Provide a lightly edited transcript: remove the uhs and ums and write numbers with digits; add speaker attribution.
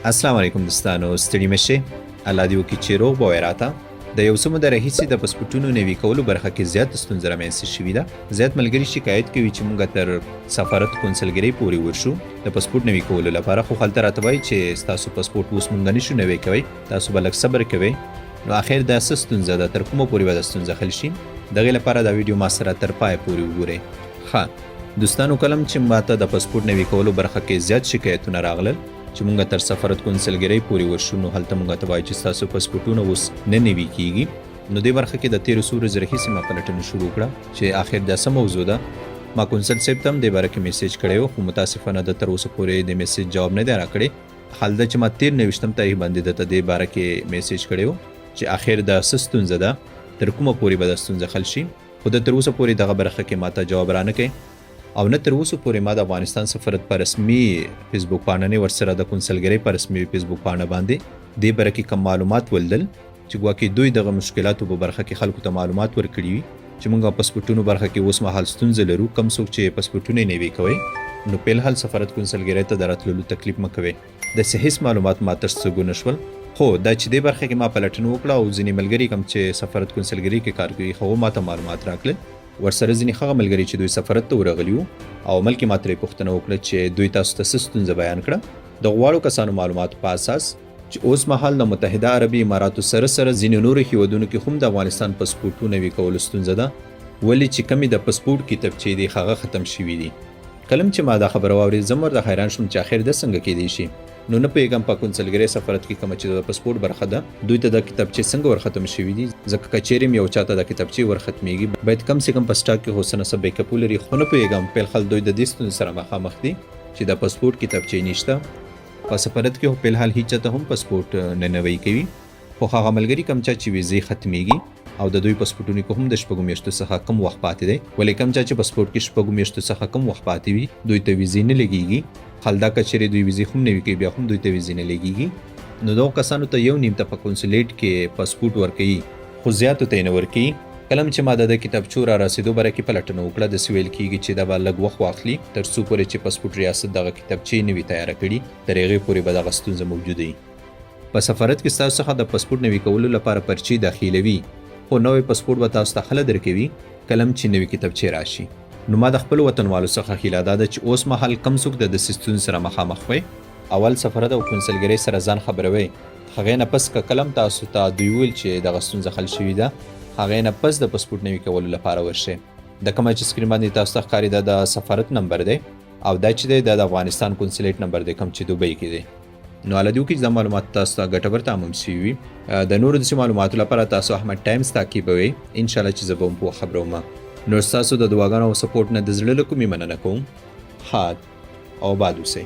Speaker 1: السلام علیکم دوستانو، ستړي مشه. الله دې وکړي چې روغ به وای راته. د یو څه موده راهیسې د پاسپورټونو نوي کولو برخه کې زیاته ستونزه رامنځته شوې ده. زیات ملګري شکایت کوي چې موږ تر سفارت کونسلګرۍ پورې ورشو د پاسپورټ نوي کولو لپاره، خو هلته راته وایي چې ستاسو پاسپورټ اوس موږ نشو نوی کوی، تاسو به لږ صبر کوئ. نو اخر دا څه ستونزه ده، تر کومه پورې به دا ستونزه حل شي؟ دغې لپاره دا ویډیو ما سره تر پایه پورې وګورئ. ښه دوستانو، کله چې ماته د پاسپورټ نوي کولو برخه کې زیات شکایتونه راغلل چې مونږ تر سفارت کونسلګرۍ پورې ورشو، نو هلته مونږ ته وایي چې ستاسو پاسپورټونه اوس نه نوي کیږي. نو دې برخه کې د تېرو څو ورځو راهیسې ما پلټنه شروع کړه چې آخر دا څه موضوع ده. ما کونسل صاحب ته هم دې باره کې میسیج کړی و، خو متاسفانه ده تر اوسه پورې د میسیج جواب نه دی راکړی. حال ده چې ما 23 تاریخ باندې ده ته دې باره کې میسیج کړی و چې آخر دا څه ستونزه ده، تر کومه پورې به دا ستونزه حل شي. خو ده تر اوسه پورې دغه برخه کې ما ته جواب رانه کوي، او نه تر اوسه پورې ما د افغانستان سفارت په رسمي فیسبوک پاڼه نه ورسره د کونسلګرۍ په رسمي فیسبوک پاڼه باندې دې باره کې کم معلومات ولدل چې ګواکې دوی دغه مشکلاتو په برخه کې خلکو ته معلومات ورکړي وي چې موږ پاسپورټونو برخه کې اوس مهال ستونزه لرو. کم څوک چې پاسپورټونه یې نوي کوي نو په الحال سفارت کونسلګرۍ ته د راتللو تکلیف مه کوئ. داسې هیڅ معلومات ما تر څه نه شول. خو دا چې دې برخه کې ما پلټنه وکړه او ځینې ملګري کوم چې سفارت کونسلګرۍ کې کار کوي خو ما ته معلومات راکړل. ورسره ځینې هغه ملګري چې دوی سفارت ته ورغلي وو او ملکې ما ترې پوښتنه وکړه چې دوی تاسو ته څه ستونزه بیان کړه. د غواړو کسانو معلوماتو په اساس چې اوس مهال د متحده عربي اماراتو سره ځینې نورو هیوادونو کې هم د افغانستان پاسپورټونه نوي کولو ستونزه ده، ولې چې کمې د پاسپورټ کتابچې دي هغه ختم شوي دي. کله چې ما دا خبره واورېد زه ورته حیران شوم چې آخر ده څنګه کیدی شي. نو نه پوهېږم په کونسلګرۍ سفارت کې کومه چې د پاسپورټ برخه ده دوی ته د کتابچې څنګه ورختم شوي دي، ځکه که چیرې م یو چاته د کتابچې ورختمېږي باید کم سے کم په سټاک کې خو څه نه څه بیکاپ ولري. خو نه پوهېږم په الحال دوی د دې ستونزې سره مخامخ دي چې د پاسپورټ کتابچې نشته. په سفارت کې خو په الحال هیڅ چاته هم پاسپورټ نه نوی کوي، خو هغه ملګري کوم چا چې ویزې ختمېږي او د دوی پاسپورټونو کې هم د 6 میاشتو څخه کم وخت پاتې دی، ولې کوم چا چې پاسپورټ کې 6 میاشتو څخه کم وخت پاتې وي دوی ته ویزې نه لګېږي. خلدا که چیرې دوی ویزې هم نوي کوي بیا هم دوی ته ویزې نه لګېږي. نو دغو کسانو ته 1 نیم ته په کنسولیټ کې پاسپورټ ورکوي خو زیاتو ته یې نه ورکوي. کله چې ما د کتابچو را رسېدو باره کې پلټنه وکړه داسې ویل کېږي چې دا به لږ وخت واخلي تر څو پورې چې پاسپورټ ریاست دغه کتابچې نوي تیاره کړي، تر هغې پورې به دغه ستونزه موجوده وي. په سفارت کې ستاسو څخه د پاسپورټ نوي کولو لپاره پرچې داخلوي، خو نوی پاسپورټ به تاسو ته خله درکوي کله چې نوي کتابچې راشي. نو ما د خپل وطنوالو څخه هیله دا ده چې اوس مهال کم څوک د داسې ستونزې سره مخامخ وي اول سفارت او کونسلګرۍ سره ځان خبروي، هغې نه پس که کله هم تاسو ته دوی ویل چې دغه ستونزه حل شوې ده هغې نه پس د پاسپورټ نوي کولو لپاره ورشئ. د کومه چې سکرین باندې تاسو ته ښکاري دا د سفارت نمبر دی او دا چې دی دا د افغانستان کونسلیټ نمبر دی کوم چې دوبۍ کې دی. نو الله دې وکړي چې دا معلومات تاسو ته ګټور تمام شوي وي. د نورو داسې معلوماتو لپاره تاسو احمد ټایمز تعقیبوئ، انشاءالله چې زه به هم پوه خبروم. نو ستاسو د دعاګانو او سپورټ نه د زړه له کومې مننه کوم. ښاد او باد اوسئ.